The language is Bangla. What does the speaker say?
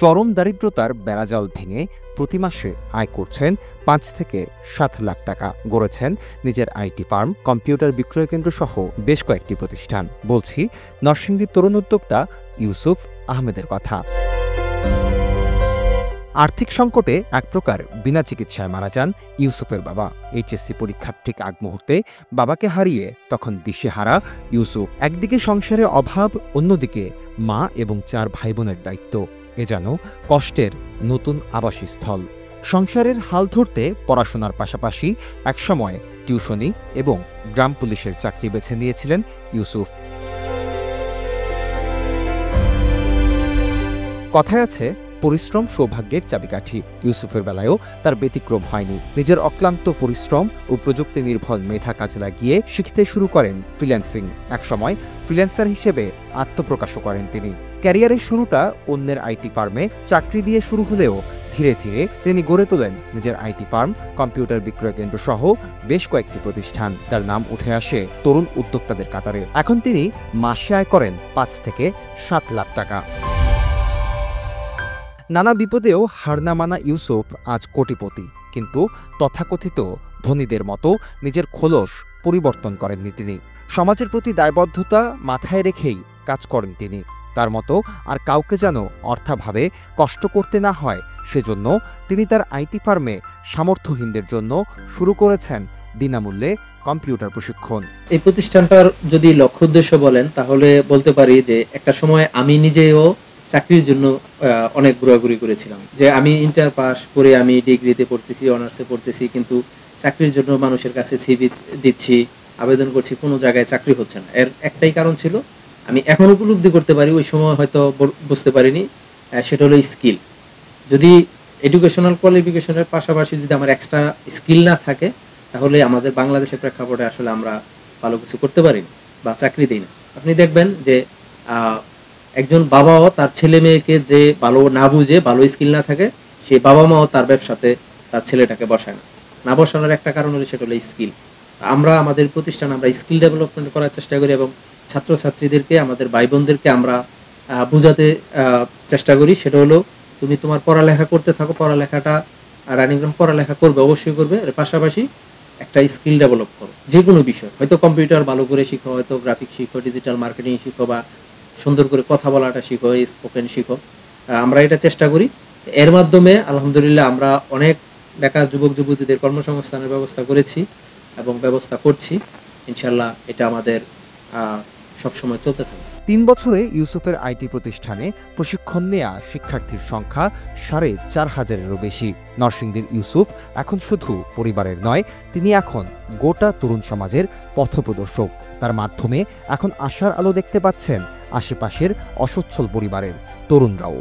চরম দারিদ্রতার বেড়াজাল ভেঙে প্রতি মাসে আয় করছেন ৫ থেকে ৭ লাখ টাকা। গড়েছেন নিজের আইটি ফার্ম, কম্পিউটার বিক্রয় কেন্দ্র সহ বেশ কয়েকটি প্রতিষ্ঠান। বলছি নরসিংদীর তরুণ উদ্যোক্তা ইউসুফ আহমেদের কথা। আর্থিক সংকটে এক প্রকার বিনা চিকিৎসায় মারা যান ইউসুফের বাবা। এইচএসসি পরীক্ষার ঠিক আগ মুহূর্তে বাবাকে হারিয়ে তখন দিশেহারা ইউসুফ। একদিকে সংসারে অভাব, অন্যদিকে মা এবং ৪ ভাই বোনের দায়িত্ব। এ যেন কষ্টের নতুন আবাসস্থল। সংসারের হাল ধরতে পড়াশোনার পাশাপাশি একসময় টিউশনি এবং গ্রাম পুলিশের চাকরি বেছে নিয়েছিলেন ইউসুফ। কথায় আছে, পরিশ্রম সৌভাগ্যের চাবিকাঠি। ইউসুফের বেলায়ও তার ব্যতিক্রম হয়নি। নিজের অক্লান্ত পরিশ্রম ও প্রযুক্তি নির্ভর মেধা কাজে লাগিয়ে শিখতে শুরু করেন ফ্রিল্যান্সিং। একসময় ফ্রিল্যান্সার হিসেবে আত্মপ্রকাশও করেন তিনি। ক্যারিয়ারের শুরুটা অন্যের আইটি ফার্মে চাকরি দিয়ে শুরু হলেও ধীরে ধীরে তিনি গড়ে তোলেন নিজের আইটি ফার্ম, কম্পিউটার বিক্রয় কেন্দ্র সহ বেশ কয়েকটি প্রতিষ্ঠান। তার নাম উঠে আসে তরুণ উদ্যোক্তাদের কাতারে। এখন তিনি মাসে আয় করেন ৫ থেকে ৭ লাখ টাকা। নানা বিপদেও হার না মানা ইউসুফ আজ কোটিপতি। কিন্তু তথাকথিত ধনীদের মতো নিজের খোলস পরিবর্তন করেননি তিনি। সমাজের প্রতি দায়বদ্ধতা মাথায় রেখেই কাজ করেন তিনি। তার মতো আর কাউকে যেন অর্থাভাবে কষ্ট করতে না হয়, সেজন্য তিনি তার আইটি ফার্মে সামর্থ্যহীনদের জন্য শুরু করেছেন বিনামূল্যে কম্পিউটার প্রশিক্ষণ। এই প্রতিষ্ঠানটার যদি লক্ষ্য উদ্দেশ্য বলেন, তাহলে বলতে পারি যে একটা সময় আমি নিজেও চাকরির জন্য অনেক ঘোরাঘুরি করেছিলাম। যে আমি ইন্টার পাস করে আমি ডিগ্রিতে পড়তেছি, অনার্সে পড়তেছি, কিন্তু চাকরির জন্য মানুষের কাছে সিভি দিচ্ছি, আবেদন করছি, কোনো জায়গায় চাকরি হচ্ছে না। এর একটাই কারণ ছিল, আমি এখন উপলব্ধি করতে পারি, ওই সময় হয়তো বুঝতে পারিনি, সেটা হলো স্কিল। যদি এডুকেশনাল কোয়ালিফিকেশনের পাশাপাশি যদি আমার এক্সট্রা স্কিল না থাকে, তাহলে আমাদের বাংলাদেশের প্রেক্ষাপটে আসলে আমরা ভালো কিছু করতে পারি না বা চাকরি দিই না। আপনি দেখবেন যে একজন বাবাও তার ছেলে মেয়েকে যে ভালো না বুঝে, ভালো স্কিল না থাকে, সেই বাবা মাও তার ব্যবসাতে তার ছেলেটাকে বসায় না বসানোর একটা কারণ হলো সেটা হলো স্কিল। আমরা আমাদের প্রতিষ্ঠান আমরা স্কিল ডেভেলপমেন্ট করার চেষ্টা করি এবং ছাত্রছাত্রীদেরকে, আমাদের ভাই বোনদেরকে আমরা বোঝাতে চেষ্টা করি। সেটা হলো, তুমি তোমার পড়ালেখা করতে থাকো, পড়ালেখাটা রানিং পড়ালেখা করবে, অবশ্যই করবে, এর পাশাপাশি একটা স্কিল ডেভেলপ করো, যে কোনো বিষয়। হয়তো কম্পিউটার ভালো করে শিখো, হয়তো গ্রাফিক শিখো, ডিজিটাল মার্কেটিং শিখো, বা সুন্দর করে কথা বলাটা শিখো, স্পোকেন শিখো। আমরা এটা চেষ্টা করি। এর মাধ্যমে আলহামদুলিল্লাহ আমরা অনেক বেকার যুবক যুবতীদের কর্মসংস্থানের ব্যবস্থা করেছি এবং ব্যবস্থা করছি। ইনশাল্লাহ এটা আমাদের সবসময় চলতে থাকবে। ৩ বছরে ইউসুফের আইটি প্রতিষ্ঠানে প্রশিক্ষণ নেয়া শিক্ষার্থীর সংখ্যা ৪,৫০০-এরও বেশি। নরসিংদীর ইউসুফ এখন শুধু পরিবারের নয়, তিনি এখন গোটা তরুণ সমাজের পথপ্রদর্শক। তার মাধ্যমে এখন আশার আলো দেখতে পাচ্ছেন আশেপাশের অসচ্ছল পরিবারের তরুণরাও।